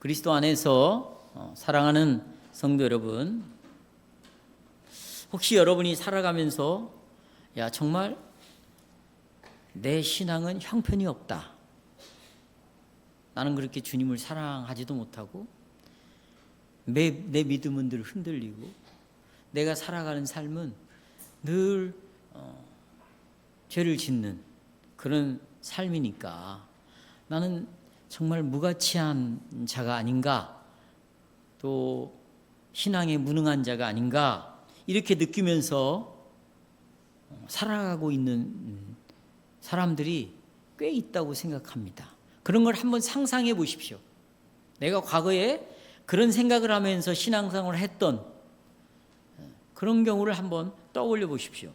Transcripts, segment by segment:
그리스도 안에서 사랑하는 성도 여러분, 혹시 여러분이 살아가면서 야 정말 내 신앙은 형편이 없다, 나는 그렇게 주님을 사랑하지도 못하고 내 믿음은 늘 흔들리고 내가 살아가는 삶은 늘 죄를 짓는 그런 삶이니까 나는 정말 무가치한 자가 아닌가, 또 신앙에 무능한 자가 아닌가, 이렇게 느끼면서 살아가고 있는 사람들이 꽤 있다고 생각합니다. 그런 걸 한번 상상해 보십시오. 내가 과거에 그런 생각을 하면서 신앙생활을 했던 그런 경우를 한번 떠올려 보십시오.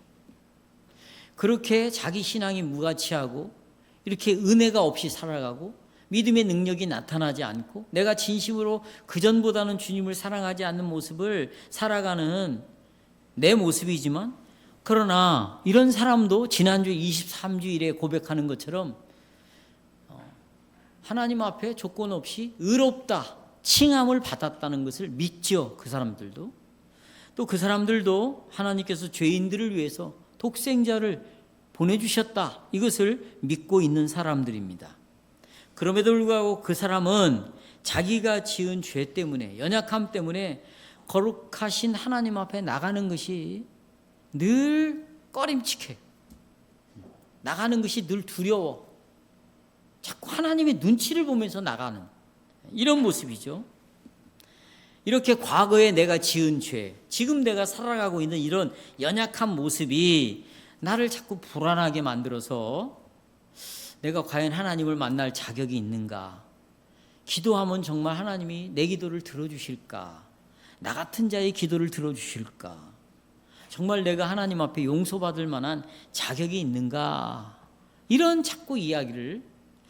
그렇게 자기 신앙이 무가치하고 이렇게 은혜가 없이 살아가고 믿음의 능력이 나타나지 않고 내가 진심으로 그전보다는 주님을 사랑하지 않는 모습을 살아가는 내 모습이지만, 그러나 이런 사람도 지난주 23주일에 고백하는 것처럼 하나님 앞에 조건 없이 의롭다, 칭함을 받았다는 것을 믿죠. 그 사람들도. 또 그 사람들도 하나님께서 죄인들을 위해서 독생자를 보내주셨다, 이것을 믿고 있는 사람들입니다. 그럼에도 불구하고 그 사람은 자기가 지은 죄 때문에, 연약함 때문에 거룩하신 하나님 앞에 나가는 것이 늘 꺼림칙해. 나가는 것이 늘 두려워. 자꾸 하나님의 눈치를 보면서 나가는 이런 모습이죠. 이렇게 과거에 내가 지은 죄, 지금 내가 살아가고 있는 이런 연약한 모습이 나를 자꾸 불안하게 만들어서 내가 과연 하나님을 만날 자격이 있는가? 기도하면 정말 하나님이 내 기도를 들어주실까? 나 같은 자의 기도를 들어주실까? 정말 내가 하나님 앞에 용서받을 만한 자격이 있는가? 이런 자꾸 이야기를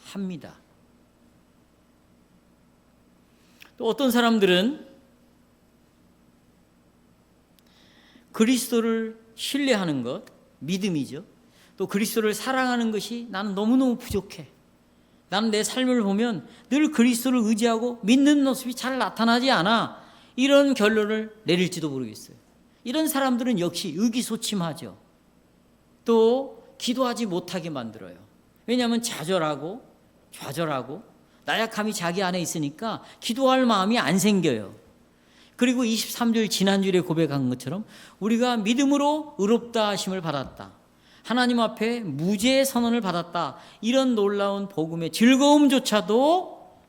합니다. 또 어떤 사람들은 그리스도를 신뢰하는 것, 믿음이죠. 또 그리스도를 사랑하는 것이 나는 너무너무 부족해. 나는 내 삶을 보면 늘 그리스도를 의지하고 믿는 모습이 잘 나타나지 않아. 이런 결론을 내릴지도 모르겠어요. 이런 사람들은 역시 의기소침하죠. 또 기도하지 못하게 만들어요. 왜냐하면 좌절하고 나약함이 자기 안에 있으니까 기도할 마음이 안 생겨요. 그리고 23주일 지난주일에 고백한 것처럼 우리가 믿음으로 의롭다 하심을 받았다, 하나님 앞에 무죄의 선언을 받았다, 이런 놀라운 복음의 즐거움조차도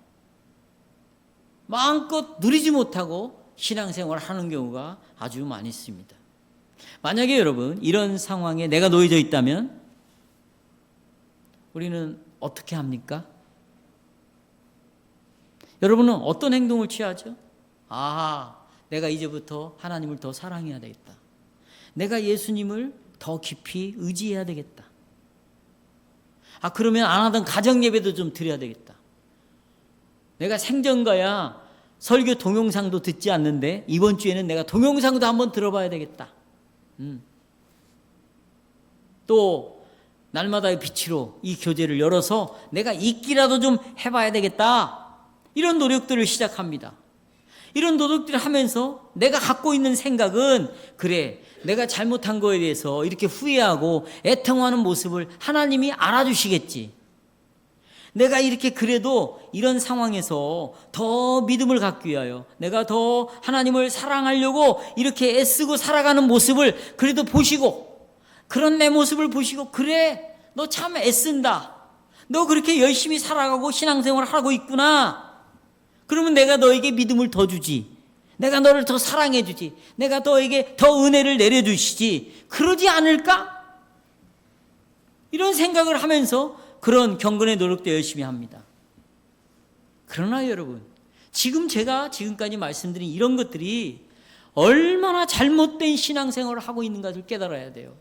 마음껏 누리지 못하고 신앙생활을 하는 경우가 아주 많이 있습니다. 만약에 여러분 이런 상황에 내가 놓여져 있다면 우리는 어떻게 합니까? 여러분은 어떤 행동을 취하죠? 내가 이제부터 하나님을 더 사랑해야 되겠다. 내가 예수님을 더 깊이 의지해야 되겠다. 그러면 안 하던 가정 예배도 좀 드려야 되겠다. 내가 생전가야 설교 동영상도 듣지 않는데 이번 주에는 내가 동영상도 한번 들어봐야 되겠다. 또 날마다의 빛으로 이 교제를 열어서 내가 읽기라도 좀 해봐야 되겠다. 이런 노력들을 시작합니다. 이런 노력들을 하면서 내가 갖고 있는 생각은, 그래, 내가 잘못한 거에 대해서 이렇게 후회하고 애통하는 모습을 하나님이 알아주시겠지. 내가 이렇게 그래도 이런 상황에서 더 믿음을 갖기 위하여 내가 더 하나님을 사랑하려고 이렇게 애쓰고 살아가는 모습을 그래도 보시고, 그런 내 모습을 보시고, 그래, 너 참 애쓴다, 너 그렇게 열심히 살아가고 신앙생활을 하고 있구나, 그러면 내가 너에게 믿음을 더 주지, 내가 너를 더 사랑해 주지, 내가 너에게 더 은혜를 내려주시지, 그러지 않을까? 이런 생각을 하면서 그런 경건의 노력도 열심히 합니다. 그러나 여러분, 지금 제가 지금까지 말씀드린 이런 것들이 얼마나 잘못된 신앙생활을 하고 있는가를 깨달아야 돼요.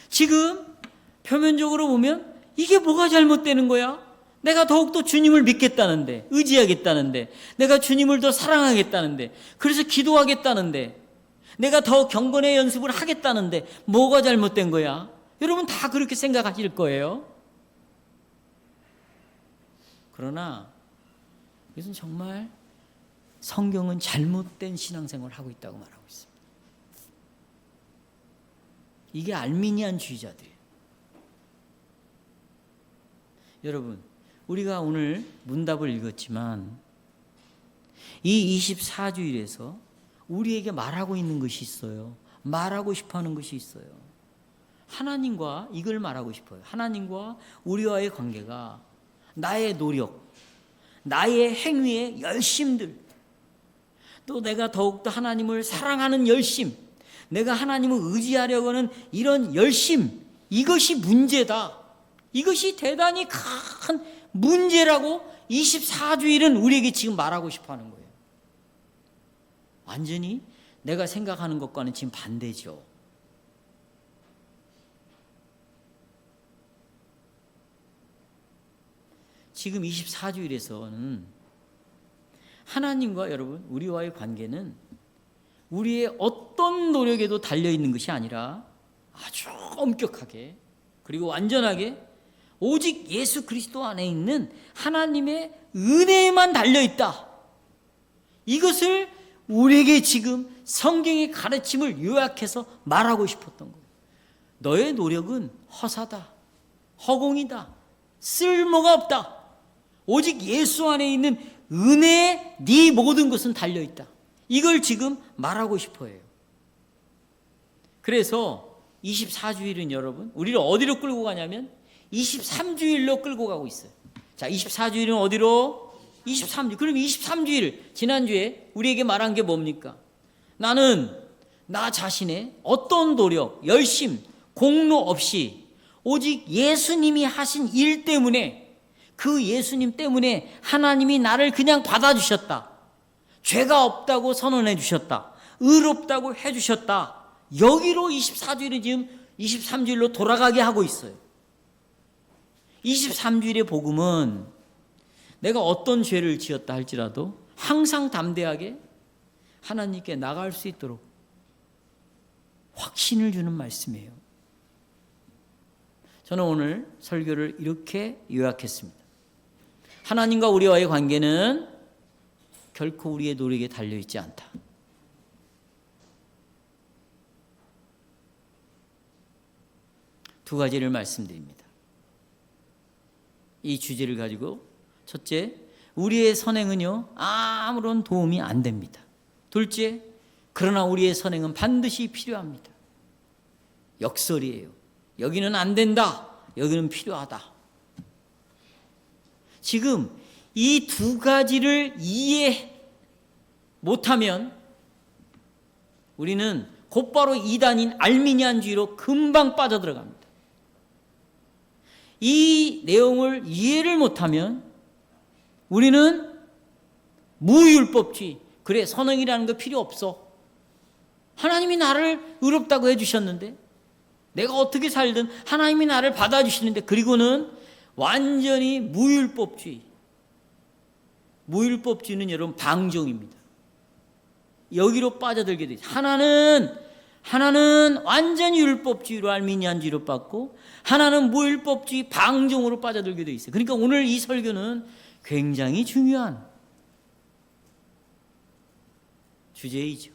지금 표면적으로 보면 이게 뭐가 잘못되는 거야? 내가 더욱더 주님을 믿겠다는데, 의지하겠다는데, 내가 주님을 더 사랑하겠다는데, 그래서 기도하겠다는데, 내가 더 경건의 연습을 하겠다는데 뭐가 잘못된 거야? 여러분 다 그렇게 생각하실 거예요. 그러나 이것은 정말 성경은 잘못된 신앙생활을 하고 있다고 말하고 있습니다. 이게 알미니안주의자들이에요. 여러분, 우리가 오늘 문답을 읽었지만 이 24주일에서 우리에게 말하고 있는 것이 있어요. 말하고 싶어하는 것이 있어요. 하나님과 이걸 말하고 싶어요. 하나님과 우리와의 관계가 나의 노력, 나의 행위의 열심들, 또 내가 더욱더 하나님을 사랑하는 열심, 내가 하나님을 의지하려고 하는 이런 열심, 이것이 문제다. 이것이 대단히 큰 문제라고 24주일은 우리에게 지금 말하고 싶어 하는 거예요. 완전히 내가 생각하는 것과는 지금 반대죠. 지금 24주일에서는 하나님과 여러분, 우리와의 관계는 우리의 어떤 노력에도 달려있는 것이 아니라 아주 엄격하게 그리고 완전하게 오직 예수 그리스도 안에 있는 하나님의 은혜에만 달려있다. 이것을 우리에게 지금 성경의 가르침을 요약해서 말하고 싶었던 거예요. 너의 노력은 허사다, 허공이다, 쓸모가 없다. 오직 예수 안에 있는 은혜에 네 모든 것은 달려있다. 이걸 지금 말하고 싶어요. 그래서 24주일은 여러분 우리를 어디로 끌고 가냐면 23주일로 끌고 가고 있어요. 자, 24주일은 어디로? 23주일. 그럼 23주일 지난주에 우리에게 말한 게 뭡니까? 나는 나 자신의 어떤 노력, 열심, 공로 없이 오직 예수님이 하신 일 때문에 그 예수님 때문에 하나님이 나를 그냥 받아주셨다. 죄가 없다고 선언해 주셨다. 의롭다고 해 주셨다. 여기로 24주일은 지금 23주일로 돌아가게 하고 있어요. 23주일의 복음은 내가 어떤 죄를 지었다 할지라도 항상 담대하게 하나님께 나갈 수 있도록 확신을 주는 말씀이에요. 저는 오늘 설교를 이렇게 요약했습니다. 하나님과 우리와의 관계는 결코 우리의 노력에 달려있지 않다. 두 가지를 말씀드립니다. 이 주제를 가지고 첫째, 우리의 선행은요 아무런 도움이 안 됩니다. 둘째, 그러나 우리의 선행은 반드시 필요합니다. 역설이에요. 여기는 안 된다, 여기는 필요하다. 지금 이 두 가지를 이해 못하면 우리는 곧바로 이단인 알미니안주의로 금방 빠져들어갑니다. 이 내용을 이해를 못하면 우리는 무율법주의, 그래 선행이라는 거 필요 없어. 하나님이 나를 의롭다고 해주셨는데 내가 어떻게 살든 하나님이 나를 받아주시는데, 그리고는 완전히 무율법주의. 무율법주의는 여러분 방종입니다. 여기로 빠져들게 돼 있어요. 하나는 완전히 율법주의로 알미니안주의로 빠졌고 하나는 무율법주의 방종으로 빠져들게 돼 있어요. 그러니까 오늘 이 설교는 굉장히 중요한 주제이죠.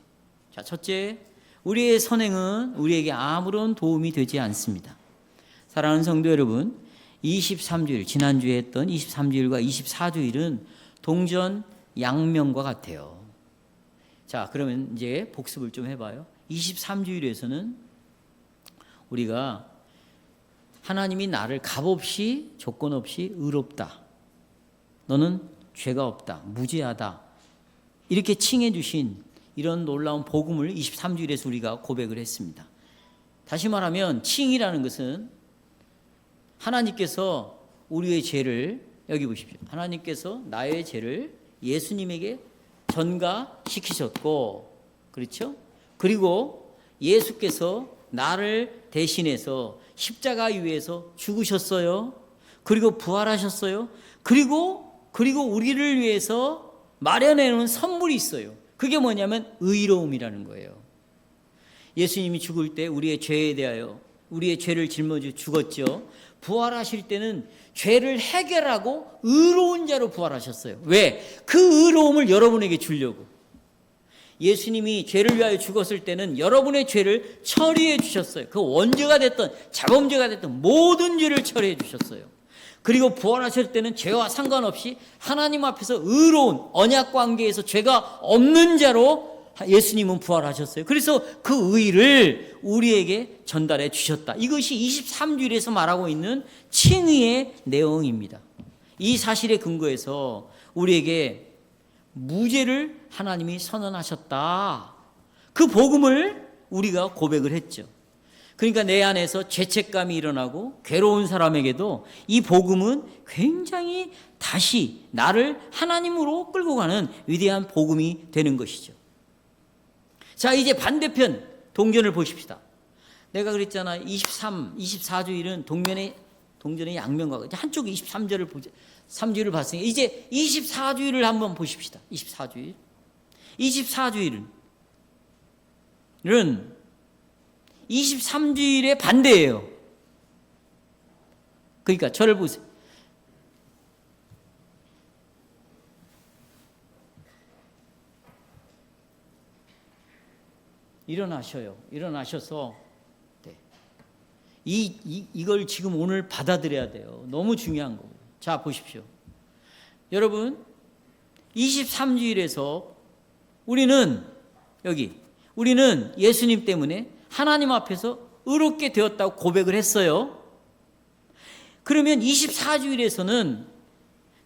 자, 첫째, 우리의 선행은 우리에게 아무런 도움이 되지 않습니다. 사랑하는 성도 여러분, 23주일, 지난주에 했던 23주일과 24주일은 동전 양면과 같아요. 자, 그러면 이제 복습을 좀 해봐요. 23주일에서는 우리가 하나님이 나를 값없이 조건 없이 의롭다, 너는 죄가 없다, 무죄하다, 이렇게 칭해 주신 이런 놀라운 복음을 23주일에서 우리가 고백을 했습니다. 다시 말하면 칭이라는 것은 하나님께서 우리의 죄를, 여기 보십시오, 하나님께서 나의 죄를 예수님에게 전가시키셨고, 그렇죠? 그리고 예수께서 나를 대신해서 십자가 위에서 죽으셨어요. 그리고 부활하셨어요. 그리고 우리를 위해서 마련해 놓은 선물이 있어요. 그게 뭐냐면 의로움이라는 거예요. 예수님이 죽을 때 우리의 죄에 대하여 우리의 죄를 짊어지고 죽었죠. 부활하실 때는 죄를 해결하고 의로운 자로 부활하셨어요. 왜? 그 의로움을 여러분에게 주려고. 예수님이 죄를 위하여 죽었을 때는 여러분의 죄를 처리해 주셨어요. 그 원죄가 됐던 자범죄가 됐던 모든 죄를 처리해 주셨어요. 그리고 부활하실 때는 죄와 상관없이 하나님 앞에서 의로운 언약 관계에서 죄가 없는 자로 예수님은 부활하셨어요. 그래서 그 의를 우리에게 전달해 주셨다. 이것이 23주일에서 말하고 있는 칭의의 내용입니다. 이 사실에 근거해서 우리에게 무죄를 하나님이 선언하셨다. 그 복음을 우리가 고백을 했죠. 그러니까 내 안에서 죄책감이 일어나고 괴로운 사람에게도 이 복음은 굉장히 다시 나를 하나님으로 끌고 가는 위대한 복음이 되는 것이죠. 자, 이제 반대편 동전을 보십시다. 내가 그랬잖아. 24주일은 동전의 양면과 한쪽 23주일을 보자. 3주일을 봤으니까 이제 24주일을 한번 보십시다. 24주일. 24주일은 23주일의 반대예요. 그러니까 저를 보세요. 일어나셔요. 일어나셔서 이걸 지금 오늘 받아들여야 돼요. 너무 중요한 거예요. 자, 보십시오. 여러분, 23주일에서 우리는 예수님 때문에 하나님 앞에서 의롭게 되었다고 고백을 했어요. 그러면 24주일에서는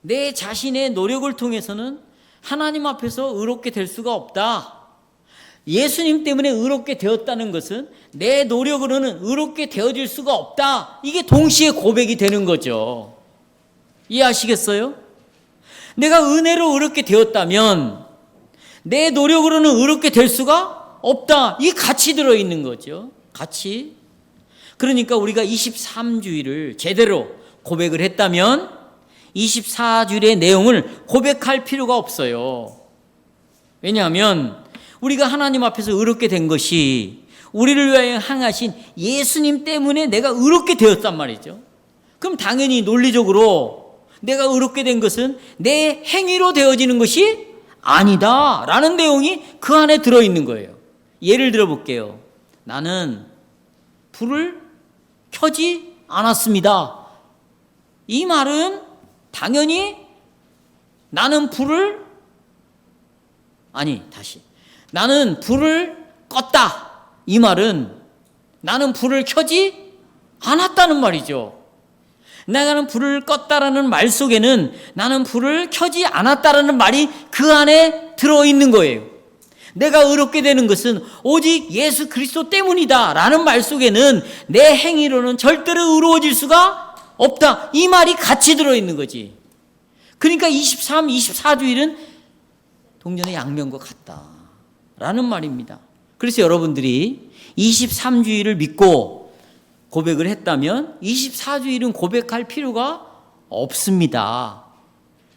내 자신의 노력을 통해서는 하나님 앞에서 의롭게 될 수가 없다. 예수님 때문에 의롭게 되었다는 것은 내 노력으로는 의롭게 되어질 수가 없다. 이게 동시에 고백이 되는 거죠. 이해하시겠어요? 내가 은혜로 의롭게 되었다면 내 노력으로는 의롭게 될 수가 없다. 이 같이 들어있는 거죠. 같이. 그러니까 우리가 23주일을 제대로 고백을 했다면 24주일의 내용을 고백할 필요가 없어요. 왜냐하면 우리가 하나님 앞에서 의롭게 된 것이 우리를 위하여 향하신 예수님 때문에 내가 의롭게 되었단 말이죠. 그럼 당연히 논리적으로 내가 의롭게 된 것은 내 행위로 되어지는 것이 아니다 라는 내용이 그 안에 들어있는 거예요. 예를 들어 볼게요. 나는 불을 켜지 않았습니다. 이 말은 당연히 나는 불을 껐다. 이 말은 나는 불을 켜지 않았다는 말이죠. 나는 불을 껐다라는 말 속에는 나는 불을 켜지 않았다라는 말이 그 안에 들어있는 거예요. 내가 의롭게 되는 것은 오직 예수 그리스도 때문이다 라는 말 속에는 내 행위로는 절대로 의로워질 수가 없다. 이 말이 같이 들어있는 거지. 그러니까 23, 24주일은 동전의 양면과 같다 라는 말입니다. 그래서 여러분들이 23주일을 믿고 고백을 했다면 24주일은 고백할 필요가 없습니다.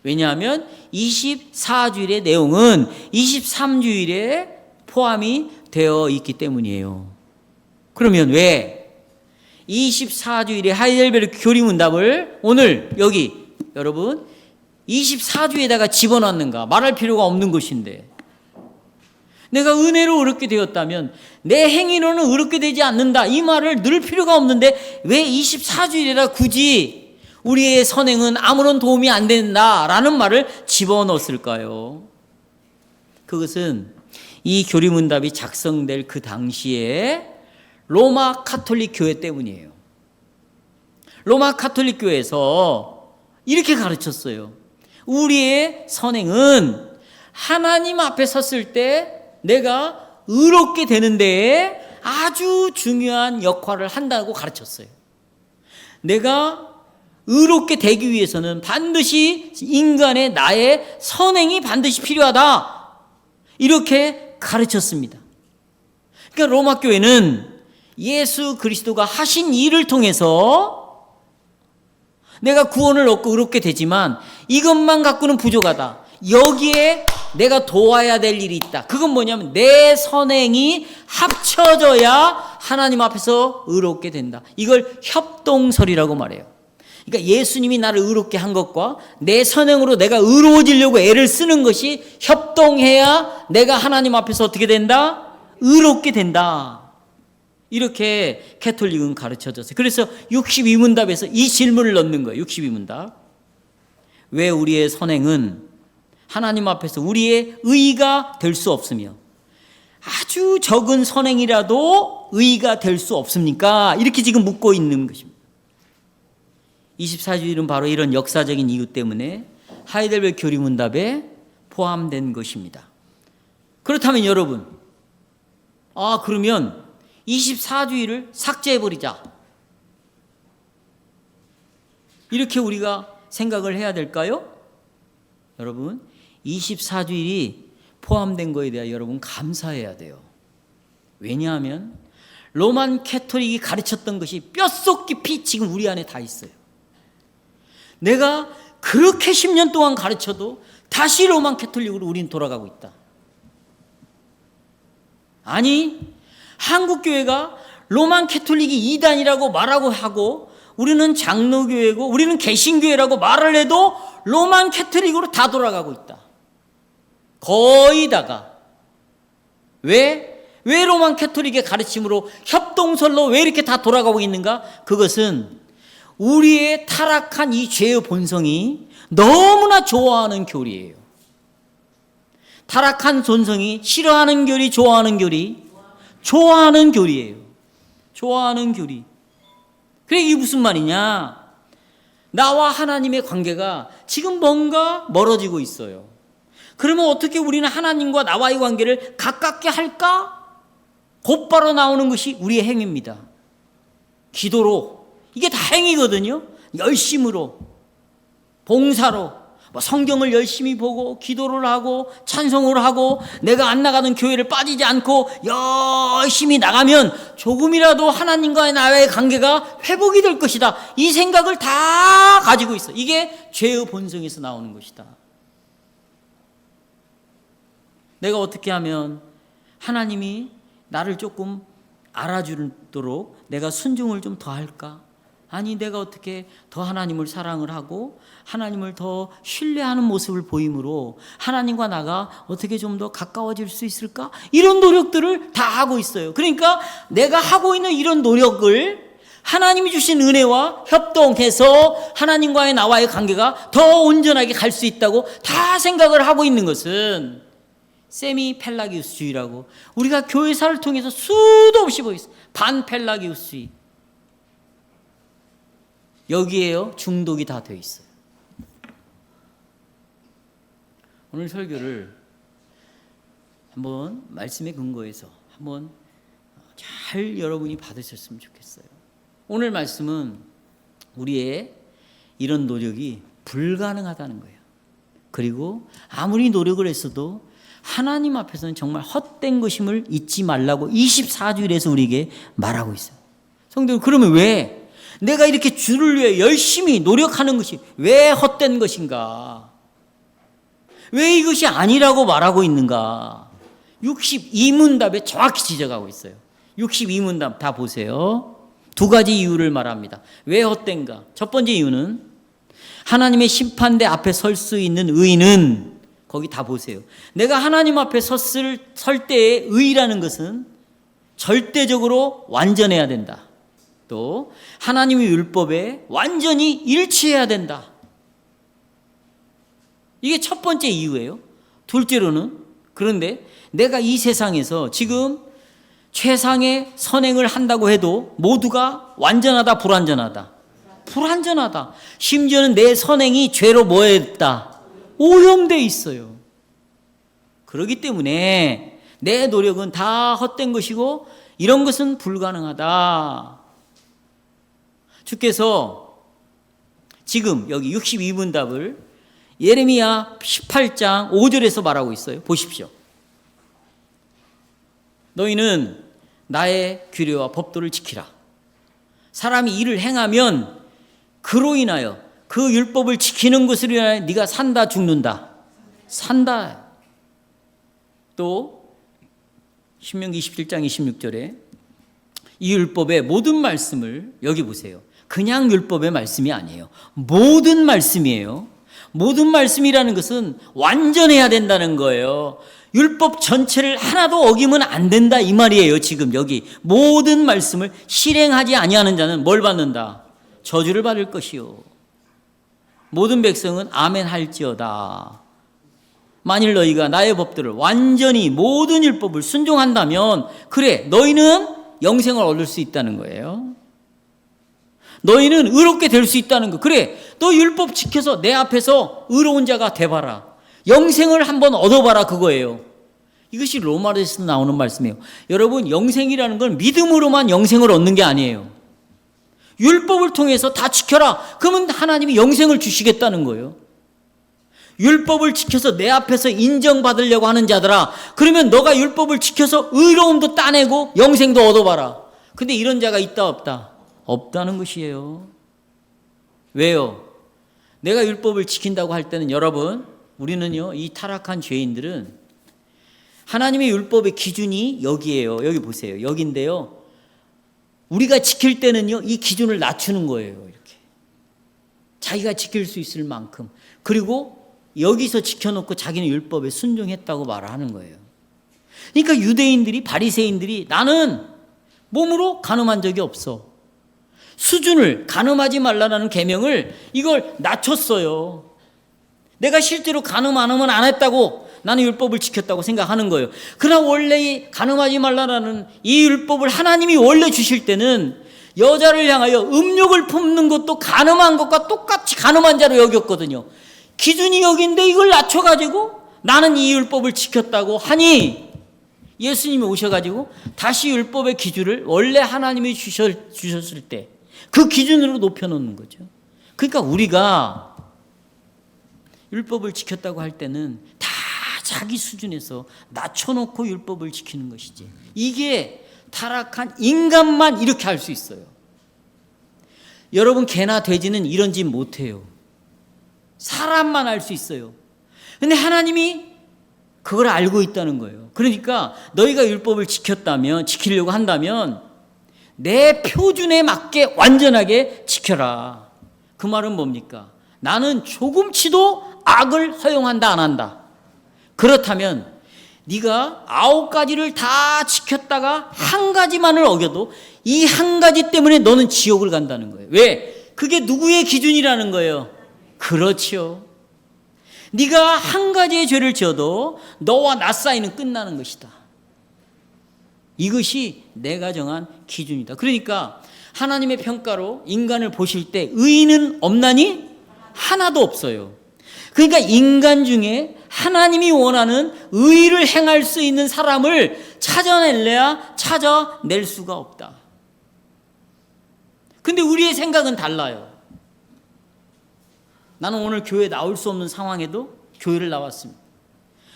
왜냐하면 24주일의 내용은 23주일에 포함이 되어 있기 때문이에요. 그러면 왜 24주일의 하이델베르크 교리문답을 오늘 여기 여러분 24주에다가 집어넣는가? 말할 필요가 없는 것인데, 내가 은혜로 의롭게 되었다면 내 행위로는 의롭게 되지 않는다 이 말을 넣을 필요가 없는데 왜 24주일에다 굳이 우리의 선행은 아무런 도움이 안 된다라는 말을 집어넣었을까요? 그것은 이 교리문답이 작성될 그 당시에 로마 카톨릭 교회 때문이에요. 로마 카톨릭 교회에서 이렇게 가르쳤어요. 우리의 선행은 하나님 앞에 섰을 때 내가 의롭게 되는 데에 아주 중요한 역할을 한다고 가르쳤어요. 내가 의롭게 되기 위해서는 반드시 인간의 나의 선행이 반드시 필요하다. 이렇게 가르쳤습니다. 그러니까 로마 교회는 예수 그리스도가 하신 일을 통해서 내가 구원을 얻고 의롭게 되지만 이것만 갖고는 부족하다. 여기에 내가 도와야 될 일이 있다. 그건 뭐냐면 내 선행이 합쳐져야 하나님 앞에서 의롭게 된다. 이걸 협동설이라고 말해요. 그러니까 예수님이 나를 의롭게 한 것과 내 선행으로 내가 의로워지려고 애를 쓰는 것이 협동해야 내가 하나님 앞에서 어떻게 된다? 의롭게 된다. 이렇게 캐톨릭은 가르쳐졌어요. 그래서 62문답에서 이 질문을 넣는 거예요. 62문답. 왜 우리의 선행은 하나님 앞에서 우리의 의가 될 수 없으며 아주 적은 선행이라도 의가 될 수 없습니까? 이렇게 지금 묻고 있는 것입니다. 24주일은 바로 이런 역사적인 이유 때문에 하이델베르크 교리문답에 포함된 것입니다. 그렇다면 여러분, 그러면 24주일을 삭제해버리자. 이렇게 우리가 생각을 해야 될까요? 여러분, 24주일이 포함된 거에 대해 여러분 감사해야 돼요. 왜냐하면 로만 캐토릭이 가르쳤던 것이 뼛속 깊이 지금 우리 안에 다 있어요. 내가 그렇게 10년 동안 가르쳐도 다시 로만 캐톨릭으로 우린 돌아가고 있다. 아니, 한국교회가 로만 캐톨릭이 이단이라고 말하고 하고 우리는 장로교회고 우리는 개신교회라고 말을 해도 로만 캐톨릭으로 다 돌아가고 있다. 거의 다가. 왜 로만 캐톨릭의 가르침으로 협동설로 왜 이렇게 다 돌아가고 있는가? 그것은 우리의 타락한 이 죄의 본성이 너무나 좋아하는 교리예요. 타락한 본성이 싫어하는 교리, 좋아하는 교리, 좋아하는 교리예요. 좋아하는 교리. 그래, 이게 무슨 말이냐? 나와 하나님의 관계가 지금 뭔가 멀어지고 있어요. 그러면 어떻게 우리는 하나님과 나와의 관계를 가깝게 할까? 곧바로 나오는 것이 우리의 행위입니다. 기도로. 이게 다 행위거든요. 열심으로, 봉사로, 성경을 열심히 보고 기도를 하고 찬송을 하고 내가 안 나가는 교회를 빠지지 않고 열심히 나가면 조금이라도 하나님과의 나와의 관계가 회복이 될 것이다. 이 생각을 다 가지고 있어. 이게 죄의 본성에서 나오는 것이다. 내가 어떻게 하면 하나님이 나를 조금 알아주도록 내가 순종을 좀 더 할까? 아니, 내가 어떻게 더 하나님을 사랑을 하고 하나님을 더 신뢰하는 모습을 보임으로 하나님과 나가 어떻게 좀 더 가까워질 수 있을까? 이런 노력들을 다 하고 있어요. 그러니까 내가 하고 있는 이런 노력을 하나님이 주신 은혜와 협동해서 하나님과의 나와의 관계가 더 온전하게 갈 수 있다고 다 생각을 하고 있는 것은 세미 펠라기우스주의라고 우리가 교회사를 통해서 수도 없이 보였어요. 반펠라기우스주의. 여기에요, 중독이 다 되어 있어요. 오늘 설교를 한번 말씀에 근거해서 한번 잘 여러분이 받으셨으면 좋겠어요. 오늘 말씀은 우리의 이런 노력이 불가능하다는 거예요. 그리고 아무리 노력을 했어도 하나님 앞에서는 정말 헛된 것임을 잊지 말라고 24주일에서 우리에게 말하고 있어요. 성도님, 그러면 왜 내가 이렇게 주를 위해 열심히 노력하는 것이 왜 헛된 것인가? 왜 이것이 아니라고 말하고 있는가? 62문답에 정확히 지적하고 있어요. 62문답 다 보세요. 두 가지 이유를 말합니다. 왜 헛된가? 첫 번째 이유는 하나님의 심판대 앞에 설 수 있는 의인은, 거기 다 보세요. 내가 하나님 앞에 설 때의 의라는 것은 절대적으로 완전해야 된다. 또 하나님의 율법에 완전히 일치해야 된다. 이게 첫 번째 이유예요. 둘째로는, 그런데 내가 이 세상에서 지금 최상의 선행을 한다고 해도 모두가 완전하다, 불완전하다? 불완전하다. 심지어는 내 선행이 죄로 뭐했다? 오염되어 있어요. 그렇기 때문에 내 노력은 다 헛된 것이고 이런 것은 불가능하다. 주께서 지금 여기 62문답을 예레미야 18장 5절에서 말하고 있어요. 보십시오. 너희는 나의 규례와 법도를 지키라. 사람이 이를 행하면 그로 인하여 그 율법을 지키는 것으로 인하여 네가 산다, 죽는다. 산다. 또 신명기 27장 26절에 이 율법의 모든 말씀을 여기 보세요. 그냥 율법의 말씀이 아니에요. 모든 말씀이에요. 모든 말씀이라는 것은 완전해야 된다는 거예요. 율법 전체를 하나도 어기면 안 된다 이 말이에요. 지금 여기 모든 말씀을 실행하지 아니하는 자는 뭘 받는다? 저주를 받을 것이요. 모든 백성은 아멘 할지어다. 만일 너희가 나의 법들을 완전히 모든 율법을 순종한다면 그래 너희는 영생을 얻을 수 있다는 거예요. 너희는 의롭게 될 수 있다는 거. 그래 너 율법 지켜서 내 앞에서 의로운 자가 돼봐라. 영생을 한번 얻어봐라 그거예요. 이것이 로마서에서 나오는 말씀이에요. 여러분 영생이라는 건 믿음으로만 영생을 얻는 게 아니에요. 율법을 통해서 다 지켜라. 그러면 하나님이 영생을 주시겠다는 거예요. 율법을 지켜서 내 앞에서 인정받으려고 하는 자들아, 그러면 너가 율법을 지켜서 의로움도 따내고 영생도 얻어봐라. 근데 이런 자가 있다 없다? 없다는 것이에요. 왜요? 내가 율법을 지킨다고 할 때는 여러분, 우리는요, 이 타락한 죄인들은 하나님의 율법의 기준이 여기에요. 여기 보세요. 여기인데요. 우리가 지킬 때는요, 이 기준을 낮추는 거예요. 이렇게. 자기가 지킬 수 있을 만큼. 그리고 여기서 지켜놓고 자기는 율법에 순종했다고 말하는 거예요. 그러니까 유대인들이, 바리새인들이 나는 몸으로 간음한 적이 없어. 수준을, 간음하지 말라는 계명을 이걸 낮췄어요. 내가 실제로 간음 안 하면 안 했다고 나는 율법을 지켰다고 생각하는 거예요. 그러나 원래 이 간음하지 말라는 이 율법을 하나님이 원래 주실 때는 여자를 향하여 음욕을 품는 것도 간음한 것과 똑같이 간음한 자로 여겼거든요. 기준이 여기인데 이걸 낮춰가지고 나는 이 율법을 지켰다고 하니 예수님이 오셔가지고 다시 율법의 기준을 원래 하나님이 주셨을 때 그 기준으로 높여놓는 거죠. 그러니까 우리가 율법을 지켰다고 할 때는 다 자기 수준에서 낮춰놓고 율법을 지키는 것이지. 이게 타락한 인간만 이렇게 할 수 있어요. 여러분 개나 돼지는 이런 짓 못해요. 사람만 할 수 있어요. 근데 하나님이 그걸 알고 있다는 거예요. 그러니까 너희가 율법을 지키려고 한다면 내 표준에 맞게 완전하게 지켜라. 그 말은 뭡니까? 나는 조금치도 악을 허용한다 안 한다. 그렇다면 네가 9가지를 다 지켰다가 한 가지만을 어겨도 이 한 가지 때문에 너는 지옥을 간다는 거예요. 왜? 그게 누구의 기준이라는 거예요? 그렇죠. 네가 한 가지의 죄를 지어도 너와 나 사이는 끝나는 것이다. 이것이 내가 정한 기준이다. 그러니까 하나님의 평가로 인간을 보실 때 의인은 없나니? 하나도 없어요. 그러니까 인간 중에 하나님이 원하는 의를 행할 수 있는 사람을 찾아낼래야 찾아낼 수가 없다. 근데 우리의 생각은 달라요. 나는 오늘 교회 나올 수 없는 상황에도 교회를 나왔습니다.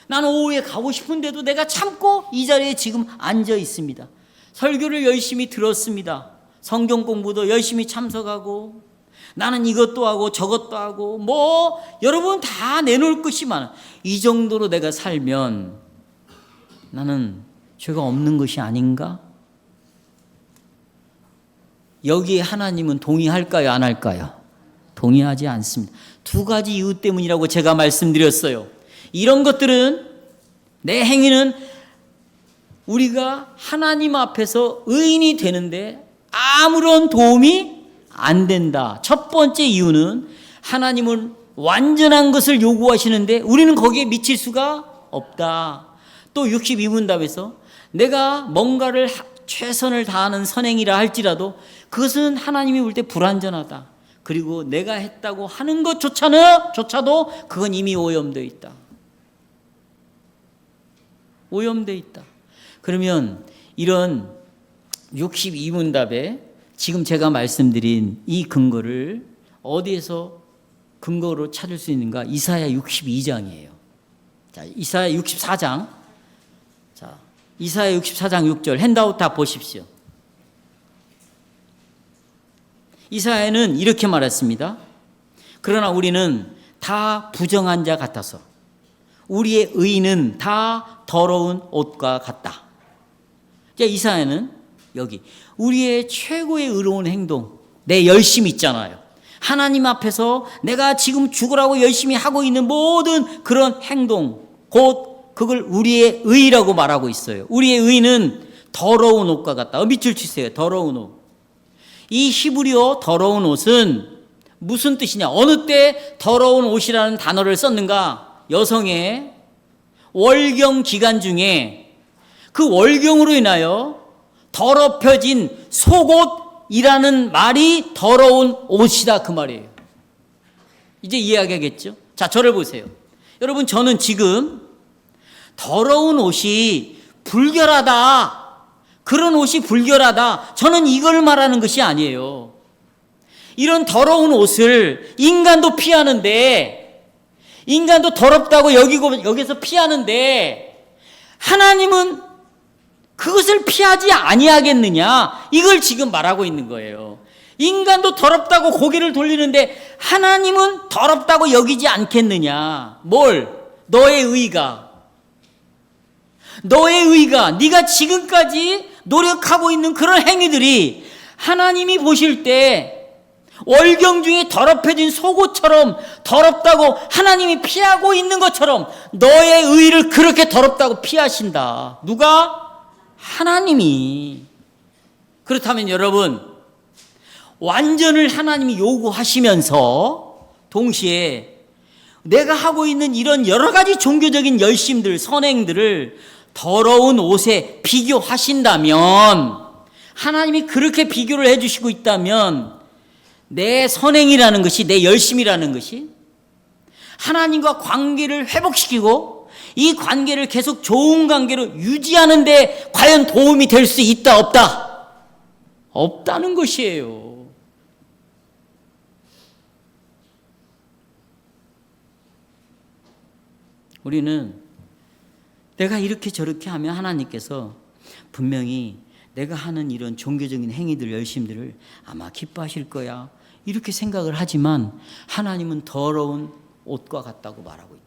나는 오후에 가고 싶은데도 내가 참고 이 자리에 지금 앉아 있습니다. 설교를 열심히 들었습니다. 성경 공부도 열심히 참석하고 나는 이것도 하고 저것도 하고 뭐 여러분 다 내놓을 것이 많아. 이 정도로 내가 살면 나는 죄가 없는 것이 아닌가? 여기에 하나님은 동의할까요? 안 할까요? 동의하지 않습니다. 2가지 이유 때문이라고 제가 말씀드렸어요. 이런 것들은 내 행위는 우리가 하나님 앞에서 의인이 되는데 아무런 도움이 안 된다. 첫 번째 이유는 하나님은 완전한 것을 요구하시는데 우리는 거기에 미칠 수가 없다. 또 62문답에서 내가 뭔가를 최선을 다하는 선행이라 할지라도 그것은 하나님이 볼 때 불완전하다. 그리고 내가 했다고 하는 것조차도 그건 이미 오염되어 있다. 오염되어 있다. 그러면 이런 62문답에 지금 제가 말씀드린 이 근거를 어디에서 근거로 찾을 수 있는가? 이사야 62장이에요. 자, 이사야 64장. 자, 이사야 64장 6절 핸드아웃 다 보십시오. 이사야는 이렇게 말했습니다. 그러나 우리는 다 부정한 자 같아서 우리의 의는 다 더러운 옷과 같다. 자, 이사야는 여기 우리의 최고의 의로운 행동, 내 열심이 있잖아요. 하나님 앞에서 내가 지금 죽으라고 열심히 하고 있는 모든 그런 행동, 곧 그걸 우리의 의라고 말하고 있어요. 우리의 의는 더러운 옷과 같다. 밑줄 치세요. 더러운 옷. 이 히브리어 더러운 옷은 무슨 뜻이냐? 어느 때 더러운 옷이라는 단어를 썼는가? 여성의 월경 기간 중에 그 월경으로 인하여 더럽혀진 속옷이라는 말이 더러운 옷이다, 그 말이에요. 이제 이해하겠죠? 자, 저를 보세요. 여러분, 저는 지금 더러운 옷이 불결하다, 그런 옷이 불결하다, 저는 이걸 말하는 것이 아니에요. 이런 더러운 옷을 인간도 피하는데, 인간도 더럽다고 여기서 피하는데, 하나님은 그것을 피하지 아니하겠느냐, 이걸 지금 말하고 있는 거예요. 인간도 더럽다고 고개를 돌리는데 하나님은 더럽다고 여기지 않겠느냐. 뭘? 너의 의가, 네가 지금까지 노력하고 있는 그런 행위들이 하나님이 보실 때 월경 중에 더럽혀진 속옷처럼 더럽다고 하나님이 피하고 있는 것처럼 너의 의를 그렇게 더럽다고 피하신다. 누가? 하나님이. 그렇다면 여러분, 완전을 하나님이 요구하시면서 동시에 내가 하고 있는 이런 여러 가지 종교적인 열심들, 선행들을 더러운 옷에 비교하신다면, 하나님이 그렇게 비교를 해주시고 있다면 내 선행이라는 것이, 내 열심이라는 것이 하나님과 관계를 회복시키고 이 관계를 계속 좋은 관계로 유지하는데 과연 도움이 될 수 있다, 없다? 없다는 것이에요. 우리는 내가 이렇게 저렇게 하면 하나님께서 분명히 내가 하는 이런 종교적인 행위들, 열심들을 아마 기뻐하실 거야, 이렇게 생각을 하지만 하나님은 더러운 옷과 같다고 말하고 있다.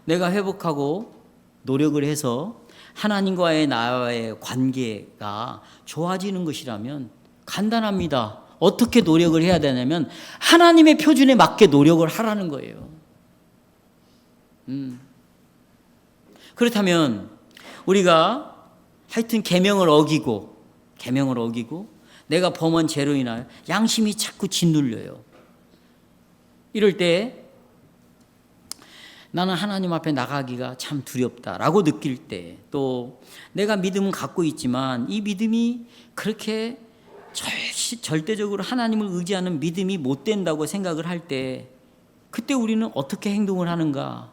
내가 회복하고 노력을 해서 하나님과의 나와의 관계가 좋아지는 것이라면 간단합니다. 어떻게 노력을 해야 되냐면 하나님의 표준에 맞게 노력을 하라는 거예요. 그렇다면 우리가 하여튼 계명을 어기고 내가 범한 죄로 인하여 양심이 자꾸 짓눌려요. 이럴 때 나는 하나님 앞에 나가기가 참 두렵다라고 느낄 때, 또 내가 믿음은 갖고 있지만 이 믿음이 그렇게 절대적으로 하나님을 의지하는 믿음이 못 된다고 생각을 할 때, 그때 우리는 어떻게 행동을 하는가?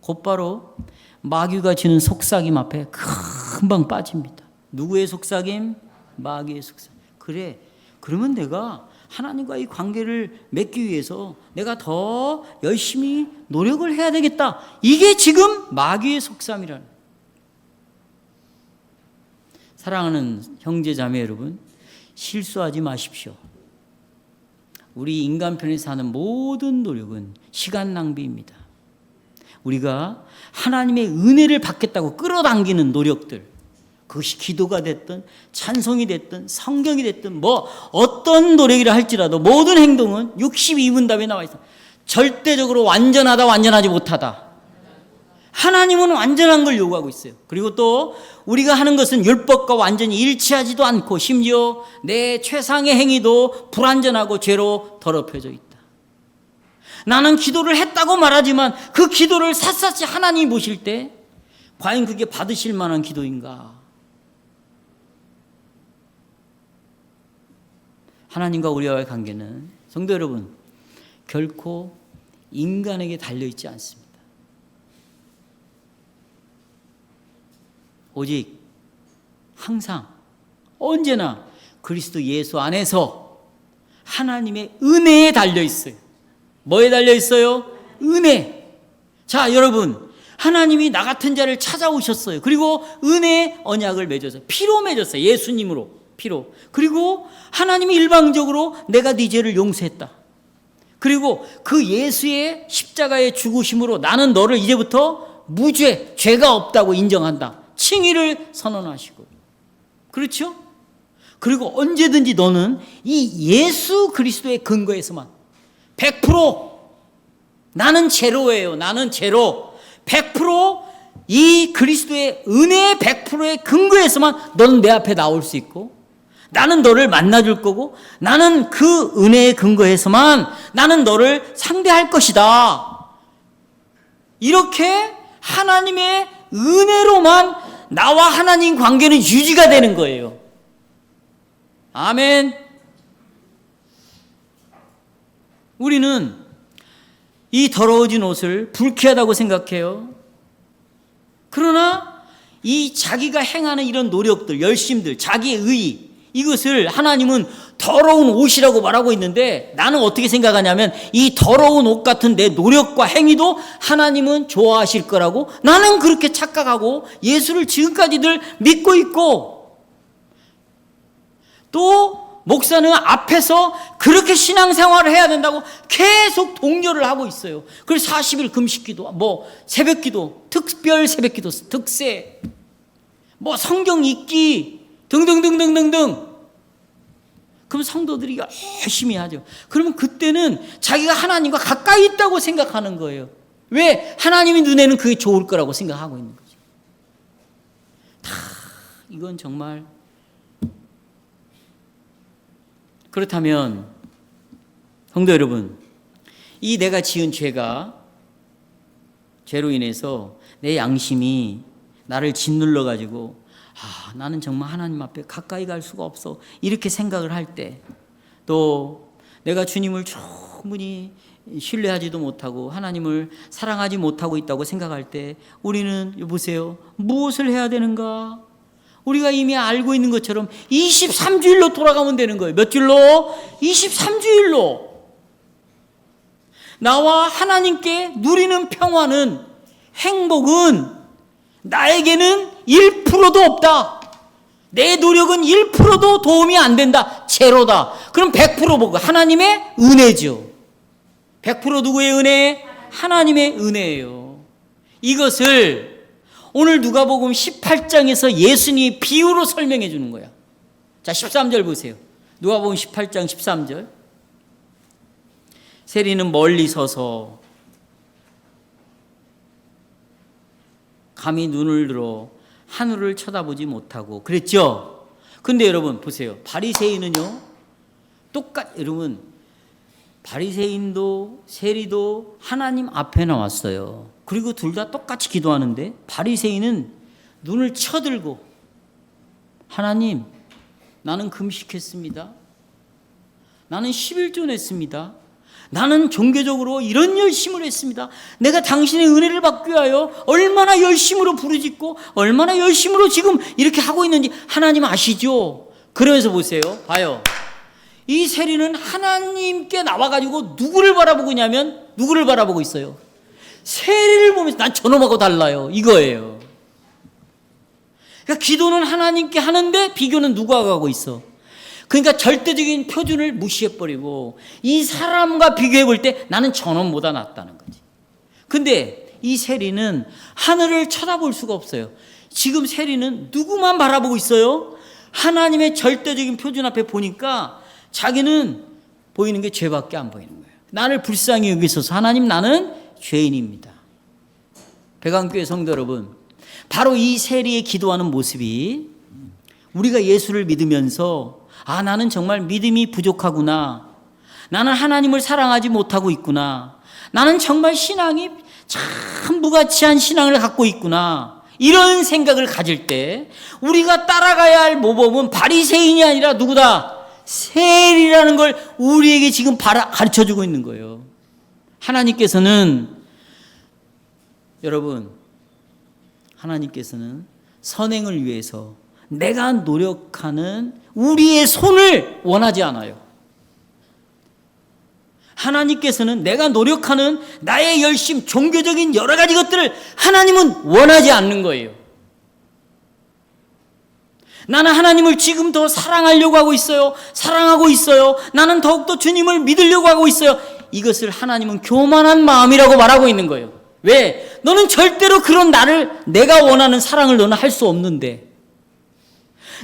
곧바로 마귀가 주는 속삭임 앞에 금방 빠집니다. 누구의 속삭임? 마귀의 속삭임. 그래, 그러면 내가 하나님과의 관계를 맺기 위해서 내가 더 열심히 노력을 해야 되겠다. 이게 지금 마귀의 속삭임이라는. 사랑하는 형제 자매 여러분, 실수하지 마십시오. 우리 인간편에 사는 모든 노력은 시간 낭비입니다. 우리가 하나님의 은혜를 받겠다고 끌어당기는 노력들, 그것이 기도가 됐든 찬송이 됐든 성경이 됐든 뭐 어떤 노력이라 할지라도 모든 행동은 62분 답에 나와 있어. 절대적으로 완전하다, 완전하지 못하다. 하나님은 완전한 걸 요구하고 있어요. 그리고 또 우리가 하는 것은 율법과 완전히 일치하지도 않고 심지어 내 최상의 행위도 불완전하고 죄로 더럽혀져 있다. 나는 기도를 했다고 말하지만 그 기도를 샅샅이 하나님이 보실 때 과연 그게 받으실 만한 기도인가? 하나님과 우리와의 관계는, 성도 여러분, 결코 인간에게 달려있지 않습니다. 오직 항상 언제나 그리스도 예수 안에서 하나님의 은혜에 달려있어요. 뭐에 달려있어요? 은혜. 자, 여러분, 하나님이 나 같은 자를 찾아오셨어요. 그리고 은혜의 언약을 맺어서 피로 맺었어요. 예수님으로. 피로. 그리고 하나님이 일방적으로 내가 네 죄를 용서했다. 그리고 그 예수의 십자가의 죽으심으로 나는 너를 이제부터 무죄, 죄가 없다고 인정한다. 칭의를 선언하시고. 그렇죠? 그리고 언제든지 너는 이 예수 그리스도의 근거에서만 100% 나는 제로예요. 나는 제로. 100%이 그리스도의 은혜의 100%의 근거에서만 너는 내 앞에 나올 수 있고, 나는 너를 만나줄 거고, 나는 그 은혜의 근거에서만 나는 너를 상대할 것이다. 이렇게 하나님의 은혜로만 나와 하나님 관계는 유지가 되는 거예요. 아멘. 우리는 이 더러워진 옷을 불쾌하다고 생각해요. 그러나 이 자기가 행하는 이런 노력들, 열심들, 자기의 의, 이것을 하나님은 더러운 옷이라고 말하고 있는데, 나는 어떻게 생각하냐면 이 더러운 옷 같은 내 노력과 행위도 하나님은 좋아하실 거라고 나는 그렇게 착각하고 예수를 지금까지들 믿고 있고, 또 목사는 앞에서 그렇게 신앙생활을 해야 된다고 계속 독려를 하고 있어요. 그래서 40일 금식기도, 새벽기도, 특별 새벽기도, 특세, 성경 읽기 등등등등등등. 그럼 성도들이 열심히 하죠. 그러면 그때는 자기가 하나님과 가까이 있다고 생각하는 거예요. 왜? 하나님의 눈에는 그게 좋을 거라고 생각하고 있는 거죠. 이건 정말. 그렇다면 성도 여러분, 이 내가 지은 죄로 인해서 내 양심이 나를 짓눌러 가지고 나는 정말 하나님 앞에 가까이 갈 수가 없어, 이렇게 생각을 할 때, 또 내가 주님을 충분히 신뢰하지도 못하고 하나님을 사랑하지 못하고 있다고 생각할 때, 우리는 보세요, 무엇을 해야 되는가? 우리가 이미 알고 있는 것처럼 23주일로 돌아가면 되는 거예요. 몇 주일로? 23주일로. 나와 하나님께 누리는 평화는, 행복은 나에게는 1%도 없다. 내 노력은 1%도 도움이 안 된다. 제로다. 그럼 100% 뭐고? 하나님의 은혜죠. 100% 누구의 은혜? 하나님의 은혜예요. 이것을 오늘 누가복음 18장에서 예수님이 비유로 설명해 주는 거야. 자, 13절 보세요. 누가복음 18장 13절. 세리는 멀리 서서 감히 눈을 들어 하늘을 쳐다보지 못하고 그랬죠. 근데 여러분 보세요. 바리새인은요, 여러분, 바리새인도 세리도 하나님 앞에 나왔어요. 그리고 둘 다 똑같이 기도하는데, 바리새인은 눈을 쳐들고, 하나님, 나는 금식했습니다. 나는 11조 냈습니다. 나는 종교적으로 이런 열심을 했습니다. 내가 당신의 은혜를 받기 위하여 얼마나 열심으로 부르짖고 얼마나 열심으로 지금 이렇게 하고 있는지 하나님 아시죠? 그러면서 보세요. 봐요. 이 세리는 하나님께 나와가지고 누구를 바라보고 있냐면, 누구를 바라보고 있어요? 세리를 보면서 난 저놈하고 달라요, 이거예요. 그러니까 기도는 하나님께 하는데 비교는 누구하고 하고 있어? 그러니까 절대적인 표준을 무시해버리고 이 사람과 비교해 볼 때 나는 저놈보다 낫다는 거지. 근데 이 세리는 하늘을 쳐다볼 수가 없어요. 지금 세리는 누구만 바라보고 있어요? 하나님의 절대적인 표준 앞에 보니까 자기는 보이는 게 죄밖에 안 보이는 거예요. 나를 불쌍히 여기소서, 하나님 나는 죄인입니다. 백안교회 성도 여러분, 바로 이 세리의 기도하는 모습이 우리가 예수를 믿으면서 나는 정말 믿음이 부족하구나, 나는 하나님을 사랑하지 못하고 있구나, 나는 정말 신앙이 참 무가치한 신앙을 갖고 있구나, 이런 생각을 가질 때 우리가 따라가야 할 모범은 바리새인이 아니라 누구다? 세리라는 걸 우리에게 지금 가르쳐주고 있는 거예요. 하나님께서는, 여러분, 하나님께서는 선행을 위해서 내가 노력하는 우리의 손을 원하지 않아요. 하나님께서는 내가 노력하는 나의 열심, 종교적인 여러 가지 것들을 하나님은 원하지 않는 거예요. 나는 하나님을 지금 더 사랑하려고 하고 있어요. 사랑하고 있어요. 나는 더욱더 주님을 믿으려고 하고 있어요. 이것을 하나님은 교만한 마음이라고 말하고 있는 거예요. 왜? 너는 절대로 그런 내가 원하는 사랑을 너는 할 수 없는데,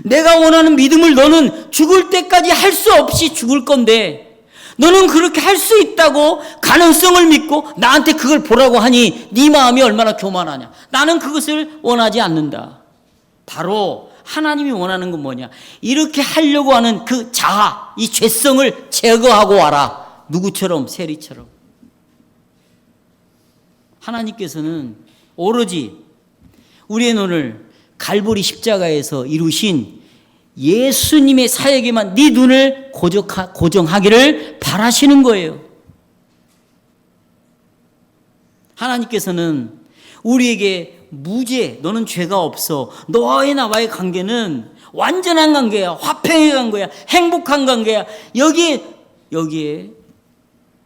내가 원하는 믿음을 너는 죽을 때까지 할 수 없이 죽을 건데 너는 그렇게 할 수 있다고 가능성을 믿고 나한테 그걸 보라고 하니 네 마음이 얼마나 교만하냐. 나는 그것을 원하지 않는다. 바로 하나님이 원하는 건 뭐냐. 이렇게 하려고 하는 그 자아, 이 죄성을 제거하고 와라. 누구처럼? 세리처럼. 하나님께서는 오로지 우리의 눈을 갈보리 십자가에서 이루신 예수님의 사역에만 네 눈을 고정하기를 바라시는 거예요. 하나님께서는 우리에게 무죄, 너는 죄가 없어. 너의 나와의 관계는 완전한 관계야. 화평의 관계야. 행복한 관계야. 여기에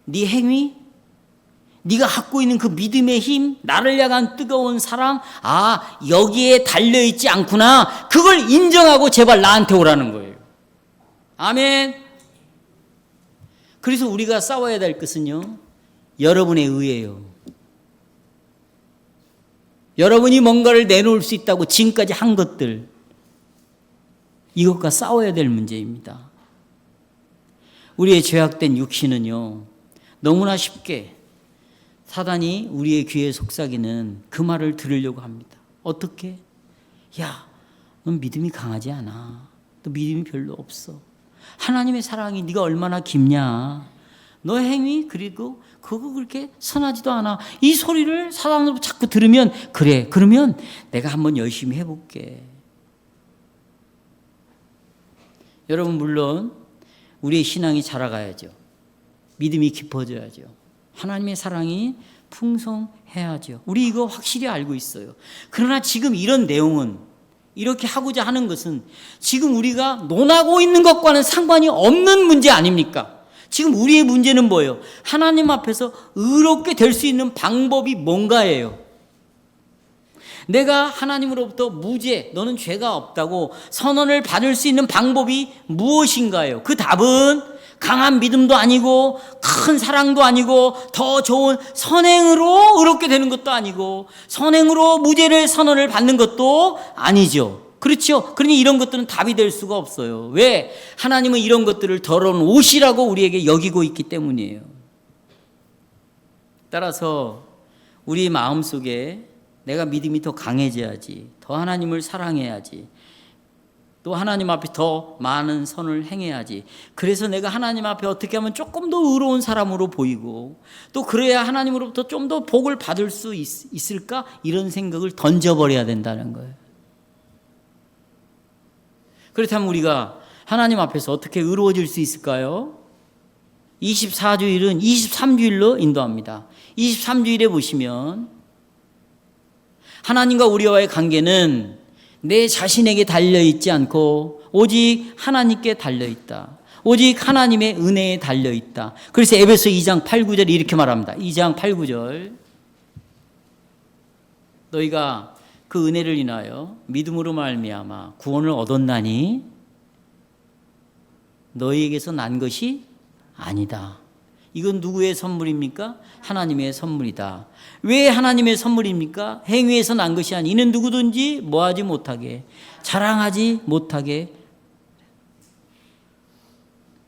네 행위, 네가 갖고 있는 그 믿음의 힘, 나를 향한 뜨거운 사랑, 여기에 달려있지 않구나. 그걸 인정하고 제발 나한테 오라는 거예요. 아멘. 그래서 우리가 싸워야 될 것은요, 여러분의 의예요. 여러분이 뭔가를 내놓을 수 있다고 지금까지 한 것들, 이것과 싸워야 될 문제입니다. 우리의 죄악된 육신은요, 너무나 쉽게 사단이 우리의 귀에 속삭이는 그 말을 들으려고 합니다. 어떻게? 야, 넌 믿음이 강하지 않아. 너 믿음이 별로 없어. 하나님의 사랑이 네가 얼마나 깊냐. 너의 행위 그리고 그거 그렇게 선하지도 않아. 이 소리를 사단으로 자꾸 들으면 그래. 그러면 내가 한번 열심히 해볼게. 여러분 물론 우리의 신앙이 자라가야죠. 믿음이 깊어져야죠. 하나님의 사랑이 풍성해야죠. 우리 이거 확실히 알고 있어요. 그러나 지금 이런 내용은 이렇게 하고자 하는 것은 지금 우리가 논하고 있는 것과는 상관이 없는 문제 아닙니까? 지금 우리의 문제는 뭐예요? 하나님 앞에서 의롭게 될 수 있는 방법이 뭔가예요. 내가 하나님으로부터 무죄, 너는 죄가 없다고 선언을 받을 수 있는 방법이 무엇인가요? 그 답은 강한 믿음도 아니고 큰 사랑도 아니고 더 좋은 선행으로 의롭게 되는 것도 아니고 선행으로 무죄를 선언을 받는 것도 아니죠. 그렇죠? 그러니 이런 것들은 답이 될 수가 없어요. 왜? 하나님은 이런 것들을 더러운 옷이라고 우리에게 여기고 있기 때문이에요. 따라서 우리 마음속에 내가 믿음이 더 강해져야지, 더 하나님을 사랑해야지, 또 하나님 앞에 더 많은 선을 행해야지. 그래서 내가 하나님 앞에 어떻게 하면 조금 더 의로운 사람으로 보이고 또 그래야 하나님으로부터 좀 더 복을 받을 수 있을까? 이런 생각을 던져버려야 된다는 거예요. 그렇다면 우리가 하나님 앞에서 어떻게 의로워질 수 있을까요? 24주일은 23주일로 인도합니다. 23주일에 보시면 하나님과 우리와의 관계는 내 자신에게 달려있지 않고 오직 하나님께 달려있다. 오직 하나님의 은혜에 달려있다. 그래서 에베소 2장 8, 9절이 이렇게 말합니다. 2장 8, 9절 너희가 그 은혜를 인하여 믿음으로 말미암아 구원을 얻었나니 너희에게서 난 것이 아니다. 이건 누구의 선물입니까? 하나님의 선물이다. 왜 하나님의 선물입니까? 행위에서 난 것이 아니 이는 누구든지 뭐하지 못하게 자랑하지 못하게.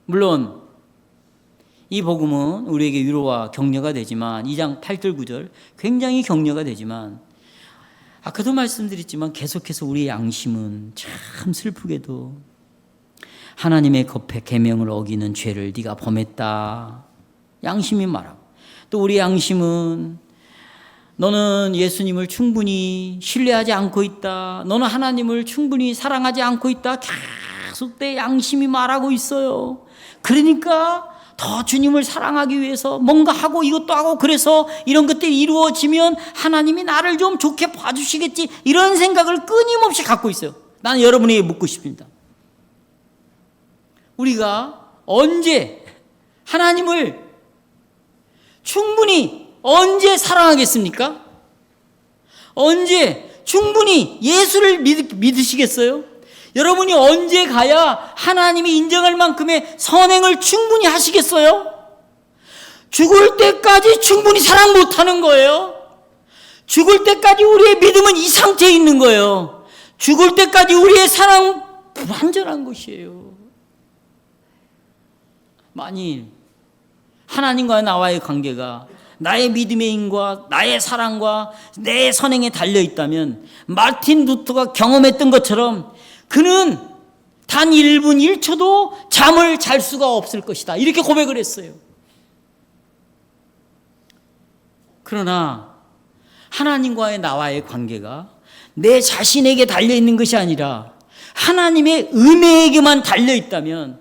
물론 이 복음은 우리에게 위로와 격려가 되지만 2장 8절 9절 굉장히 격려가 되지만 아까도 말씀드렸지만 계속해서 우리의 양심은 참 슬프게도 하나님의 계명을 어기는 죄를 네가 범했다. 양심이 말하고 또 우리 양심은 너는 예수님을 충분히 신뢰하지 않고 있다. 너는 하나님을 충분히 사랑하지 않고 있다. 계속 내 양심이 말하고 있어요. 그러니까 더 주님을 사랑하기 위해서 뭔가 하고 이것도 하고 그래서 이런 것들이 이루어지면 하나님이 나를 좀 좋게 봐주시겠지. 이런 생각을 끊임없이 갖고 있어요. 나는 여러분에게 묻고 싶습니다. 우리가 언제 하나님을 충분히 언제 사랑하겠습니까? 언제 충분히 예수를 믿으시겠어요? 여러분이 언제 가야 하나님이 인정할 만큼의 선행을 충분히 하시겠어요? 죽을 때까지 충분히 사랑 못하는 거예요. 죽을 때까지 우리의 믿음은 이 상태에 있는 거예요. 죽을 때까지 우리의 사랑 불완전한 것이에요. 만일 하나님과 나와의 관계가 나의 믿음의 힘과 나의 사랑과 내 선행에 달려있다면 마틴 루터가 경험했던 것처럼 그는 단 1분 1초도 잠을 잘 수가 없을 것이다. 이렇게 고백을 했어요. 그러나 하나님과의 나와의 관계가 내 자신에게 달려있는 것이 아니라 하나님의 은혜에게만 달려있다면,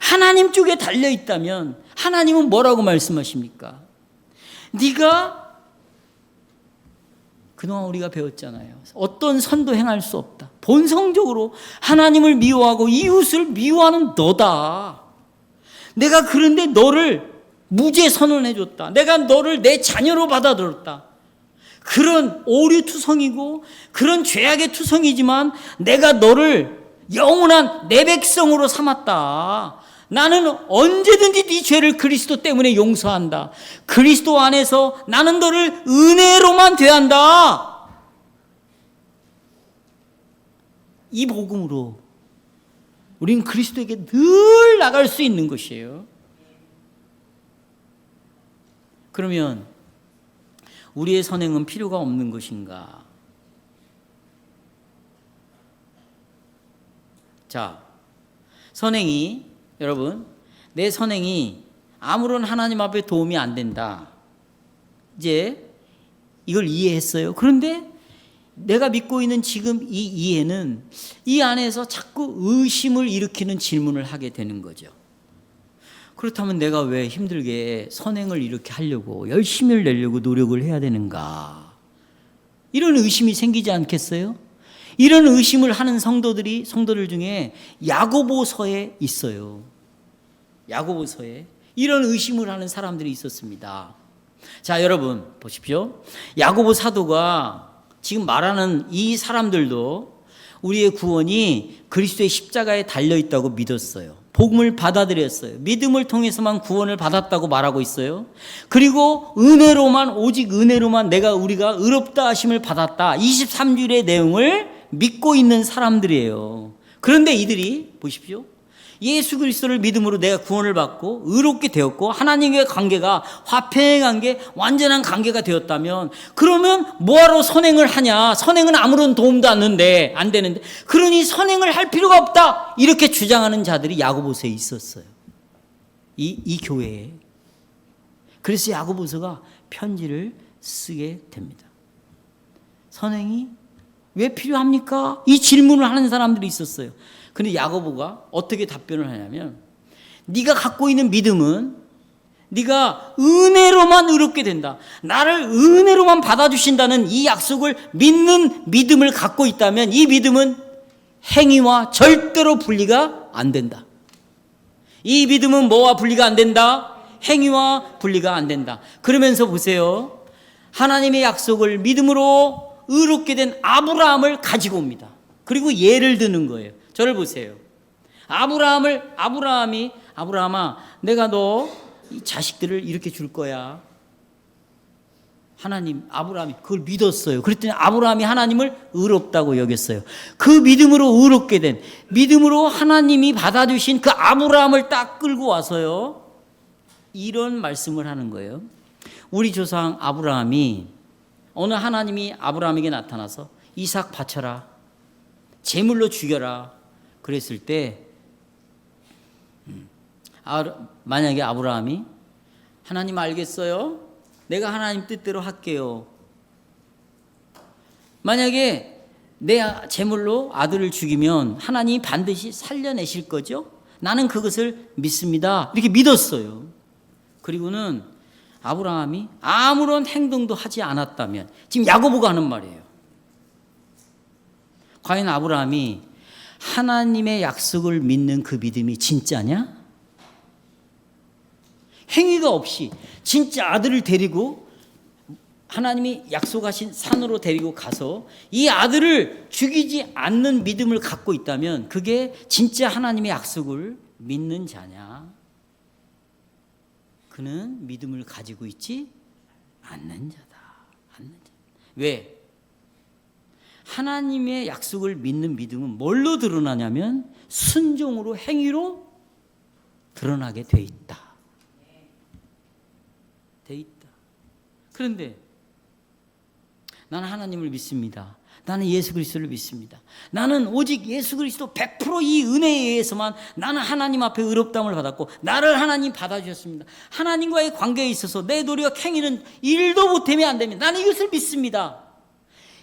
하나님 쪽에 달려있다면 하나님은 뭐라고 말씀하십니까? 네가 그동안 우리가 배웠잖아요. 어떤 선도 행할 수 없다. 본성적으로 하나님을 미워하고 이웃을 미워하는 너다. 내가 그런데 너를 무죄 선언해 줬다. 내가 너를 내 자녀로 받아들였다. 그런 오류투성이고 그런 죄악의 투성이지만 내가 너를 영원한 내 백성으로 삼았다. 나는 언제든지 네 죄를 그리스도 때문에 용서한다. 그리스도 안에서 나는 너를 은혜로만 대한다. 이 복음으로 우리는 그리스도에게 늘 나갈 수 있는 것이에요. 그러면 우리의 선행은 필요가 없는 것인가? 자, 선행이, 여러분, 내 선행이 아무런 하나님 앞에 도움이 안 된다. 이제 이걸 이해했어요. 그런데 내가 믿고 있는 지금 이 이해는 이 안에서 자꾸 의심을 일으키는 질문을 하게 되는 거죠. 그렇다면 내가 왜 힘들게 선행을 이렇게 하려고 열심히 내려고 노력을 해야 되는가? 이런 의심이 생기지 않겠어요? 이런 의심을 하는 성도들 중에 야고보서에 있어요. 야고보서에 이런 의심을 하는 사람들이 있었습니다. 자, 여러분 보십시오. 야고보 사도가 지금 말하는 이 사람들도 우리의 구원이 그리스도의 십자가에 달려있다고 믿었어요. 복음을 받아들였어요. 믿음을 통해서만 구원을 받았다고 말하고 있어요. 그리고 은혜로만, 오직 은혜로만 우리가 의롭다 하심을 받았다. 23주일의 내용을 믿고 있는 사람들이에요. 그런데 이들이 보십시오. 예수 그리스도를 믿음으로 내가 구원을 받고 의롭게 되었고 하나님과의 관계가 화평의 관계, 완전한 관계가 되었다면 그러면 뭐하러 선행을 하냐? 선행은 아무런 도움도 안 되는데 그러니 선행을 할 필요가 없다. 이렇게 주장하는 자들이 야고보서에 있었어요. 이 교회에. 그래서 야고보서가 편지를 쓰게 됩니다. 선행이 왜 필요합니까? 이 질문을 하는 사람들이 있었어요. 근데 야고보가 어떻게 답변을 하냐면, 네가 갖고 있는 믿음은 네가 은혜로만 의롭게 된다. 나를 은혜로만 받아주신다는 이 약속을 믿는 믿음을 갖고 있다면 이 믿음은 행위와 절대로 분리가 안 된다. 이 믿음은 뭐와 분리가 안 된다? 행위와 분리가 안 된다. 그러면서 보세요. 하나님의 약속을 믿음으로 의롭게 된 아브라함을 가지고 옵니다. 그리고 예를 드는 거예요. 저를 보세요. 아브라함아, 내가 너 이 자식들을 이렇게 줄 거야. 아브라함이 그걸 믿었어요. 그랬더니 아브라함이 하나님을 의롭다고 여겼어요. 그 믿음으로 의롭게 된, 믿음으로 하나님이 받아주신 그 아브라함을 딱 끌고 와서요. 이런 말씀을 하는 거예요. 우리 조상 아브라함이 어느 하나님이 아브라함에게 나타나서 이삭 바쳐라. 제물로 죽여라. 그랬을 때 만약에 아브라함이 하나님 알겠어요? 내가 하나님 뜻대로 할게요. 만약에 내 제물로 아들을 죽이면 하나님이 반드시 살려내실 거죠? 나는 그것을 믿습니다. 이렇게 믿었어요. 그리고는 아브라함이 아무런 행동도 하지 않았다면, 지금 야고보가 하는 말이에요. 과연 아브라함이 하나님의 약속을 믿는 그 믿음이 진짜냐? 행위가 없이 진짜 아들을 데리고 하나님이 약속하신 산으로 데리고 가서 이 아들을 죽이지 않는 믿음을 갖고 있다면 그게 진짜 하나님의 약속을 믿는 자냐? 그는 믿음을 가지고 있지 않는 자다. 왜? 하나님의 약속을 믿는 믿음은 뭘로 드러나냐면 순종으로, 행위로 드러나게 돼 있다. 돼 있다. 그런데 나는 하나님을 믿습니다. 나는 예수 그리스도를 믿습니다. 나는 오직 예수 그리스도 100% 이 은혜에 의해서만 나는 하나님 앞에 의롭다함을 받았고 나를 하나님 받아주셨습니다. 하나님과의 관계에 있어서 내 노력 행위는 일도 보탬이 안 됩니다. 나는 이것을 믿습니다.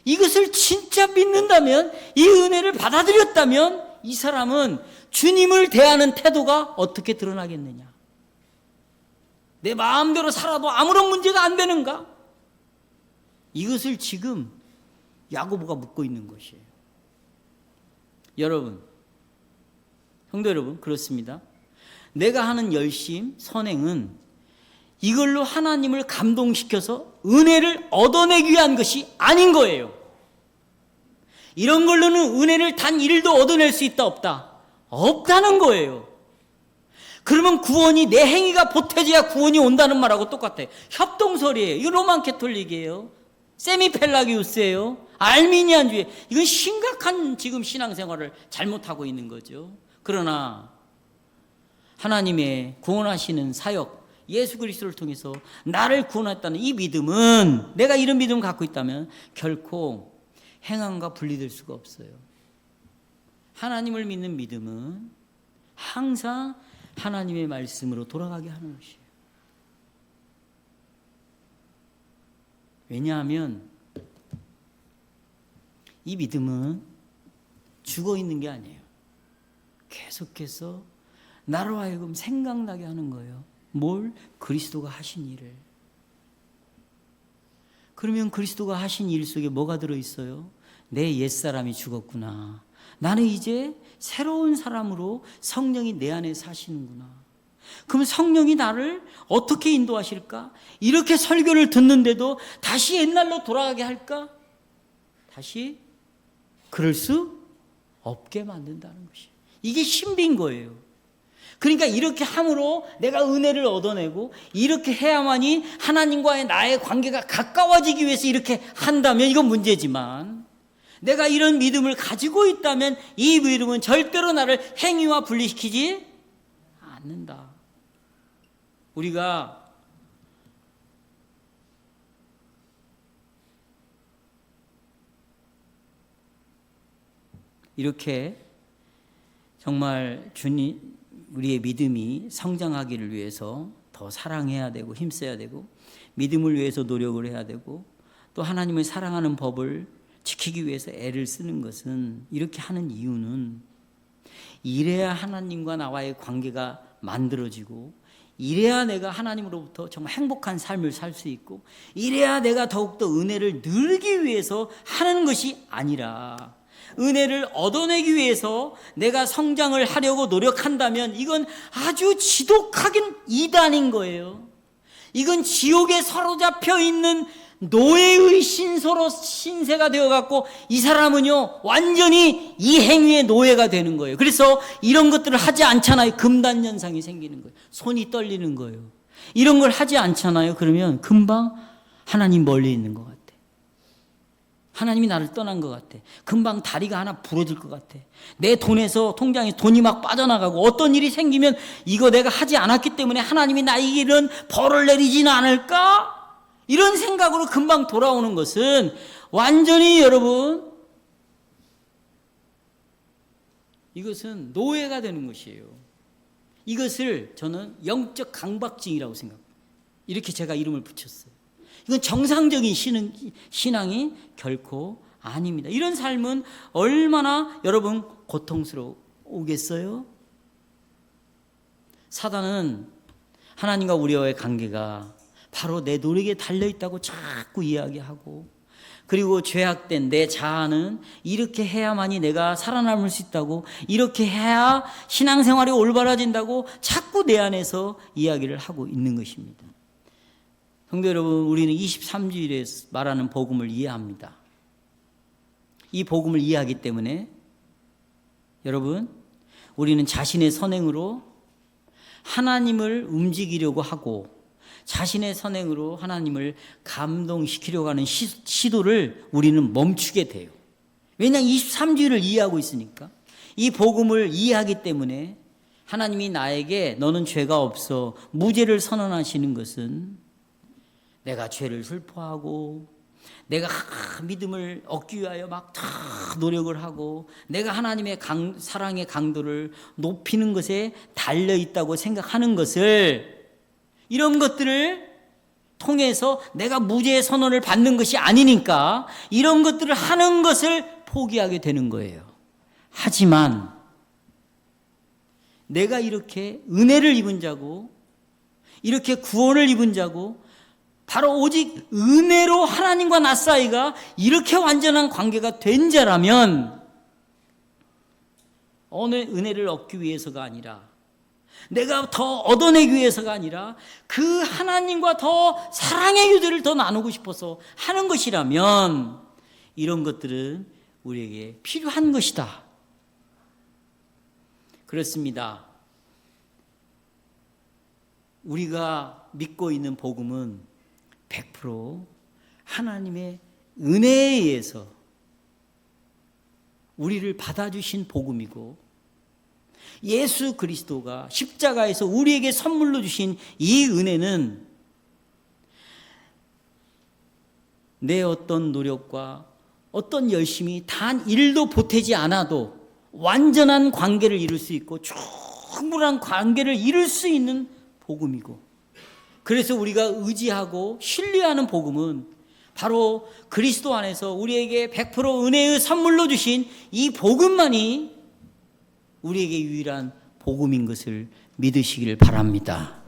이것을 진짜 믿는다면, 이 은혜를 받아들였다면 이 사람은 주님을 대하는 태도가 어떻게 드러나겠느냐? 내 마음대로 살아도 아무런 문제가 안 되는가? 이것을 지금 야고보가 묻고 있는 것이에요. 여러분, 성도 여러분, 그렇습니다. 내가 하는 열심, 선행은 이걸로 하나님을 감동시켜서 은혜를 얻어내기 위한 것이 아닌 거예요. 이런 걸로는 은혜를 단 1도 얻어낼 수 있다 없다? 없다는 거예요. 그러면 구원이 내 행위가 보태져야 구원이 온다는 말하고 똑같아요. 협동설이에요. 이거 로만 캐톨릭이에요. 세미펠라기우스예요. 알미니안주의. 이건 심각한 지금 신앙생활을 잘못하고 있는 거죠. 그러나 하나님의 구원하시는 사역, 예수 그리스도를 통해서 나를 구원했다는 이 믿음은, 내가 이런 믿음을 갖고 있다면 결코 행함과 분리될 수가 없어요. 하나님을 믿는 믿음은 항상 하나님의 말씀으로 돌아가게 하는 것이에요. 왜냐하면 이 믿음은 죽어 있는 게 아니에요. 계속해서 나로 하여금 생각나게 하는 거예요. 뭘? 그리스도가 하신 일을. 그러면 그리스도가 하신 일 속에 뭐가 들어있어요? 내 옛사람이 죽었구나. 나는 이제 새로운 사람으로 성령이 내 안에 사시는구나. 그럼 성령이 나를 어떻게 인도하실까? 이렇게 설교를 듣는데도 다시 옛날로 돌아가게 할까? 다시 그럴 수 없게 만든다는 것이에요. 이게 신비인 거예요. 그러니까 이렇게 함으로 내가 은혜를 얻어내고 이렇게 해야만이 하나님과의 나의 관계가 가까워지기 위해서 이렇게 한다면 이건 문제지만, 내가 이런 믿음을 가지고 있다면 이 믿음은 절대로 나를 행위와 분리시키지 않는다. 우리가 이렇게 정말 주님, 우리의 믿음이 성장하기를 위해서 더 사랑해야 되고 힘써야 되고 믿음을 위해서 노력을 해야 되고 또 하나님을 사랑하는 법을 지키기 위해서 애를 쓰는 것은, 이렇게 하는 이유는 이래야 하나님과 나와의 관계가 만들어지고, 이래야 내가 하나님으로부터 정말 행복한 삶을 살 수 있고, 이래야 내가 더욱더 은혜를 누리기 위해서 하는 것이 아니라, 은혜를 얻어내기 위해서 내가 성장을 하려고 노력한다면 이건 아주 지독하긴 이단인 거예요. 이건 지옥에 사로잡혀 있는 노예의 신세가 되어갖고 이 사람은요 완전히 이 행위의 노예가 되는 거예요. 그래서 이런 것들을 하지 않잖아요. 금단현상이 생기는 거예요. 손이 떨리는 거예요. 이런 걸 하지 않잖아요. 그러면 금방 하나님 멀리 있는 것 같아. 하나님이 나를 떠난 것 같아. 금방 다리가 하나 부러질 것 같아. 내 돈에서, 통장에 돈이 막 빠져나가고, 어떤 일이 생기면 이거 내가 하지 않았기 때문에 하나님이 나에게 이런 벌을 내리지는 않을까? 이런 생각으로 금방 돌아오는 것은 완전히, 여러분, 이것은 노예가 되는 것이에요. 이것을 저는 영적 강박증이라고 생각합니다. 이렇게 제가 이름을 붙였어요. 이건 정상적인 신앙이 결코 아닙니다. 이런 삶은 얼마나 여러분 고통스러우겠어요? 사단은 하나님과 우리와의 관계가 바로 내 노력에 달려있다고 자꾸 이야기하고, 그리고 죄악된 내 자아는 이렇게 해야만이 내가 살아남을 수 있다고, 이렇게 해야 신앙생활이 올바라진다고 자꾸 내 안에서 이야기를 하고 있는 것입니다. 성도 여러분, 우리는 23주일에 말하는 복음을 이해합니다. 이 복음을 이해하기 때문에 여러분, 우리는 자신의 선행으로 하나님을 움직이려고 하고 자신의 선행으로 하나님을 감동시키려고 하는 시도를 우리는 멈추게 돼요. 왜냐하면 23주일을 이해하고 있으니까. 이 복음을 이해하기 때문에 하나님이 나에게 너는 죄가 없어 무죄를 선언하시는 것은 내가 죄를 슬퍼하고 내가 믿음을 얻기 위하여 막 다 노력을 하고 내가 하나님의 사랑의 강도를 높이는 것에 달려 있다고 생각하는 것을, 이런 것들을 통해서 내가 무죄의 선언을 받는 것이 아니니까 이런 것들을 하는 것을 포기하게 되는 거예요. 하지만 내가 이렇게 은혜를 입은 자고 이렇게 구원을 입은 자고 바로 오직 은혜로 하나님과 나 사이가 이렇게 완전한 관계가 된 자라면 어느 은혜를 얻기 위해서가 아니라 내가 더 얻어내기 위해서가 아니라 그 하나님과 더 사랑의 유대를 더 나누고 싶어서 하는 것이라면 이런 것들은 우리에게 필요한 것이다. 그렇습니다. 우리가 믿고 있는 복음은 100% 하나님의 은혜에 의해서 우리를 받아주신 복음이고, 예수 그리스도가 십자가에서 우리에게 선물로 주신 이 은혜는 내 어떤 노력과 어떤 열심이 단 1도 보태지 않아도 완전한 관계를 이룰 수 있고 충분한 관계를 이룰 수 있는 복음이고, 그래서 우리가 의지하고 신뢰하는 복음은 바로 그리스도 안에서 우리에게 100% 은혜의 선물로 주신 이 복음만이 우리에게 유일한 복음인 것을 믿으시기를 바랍니다.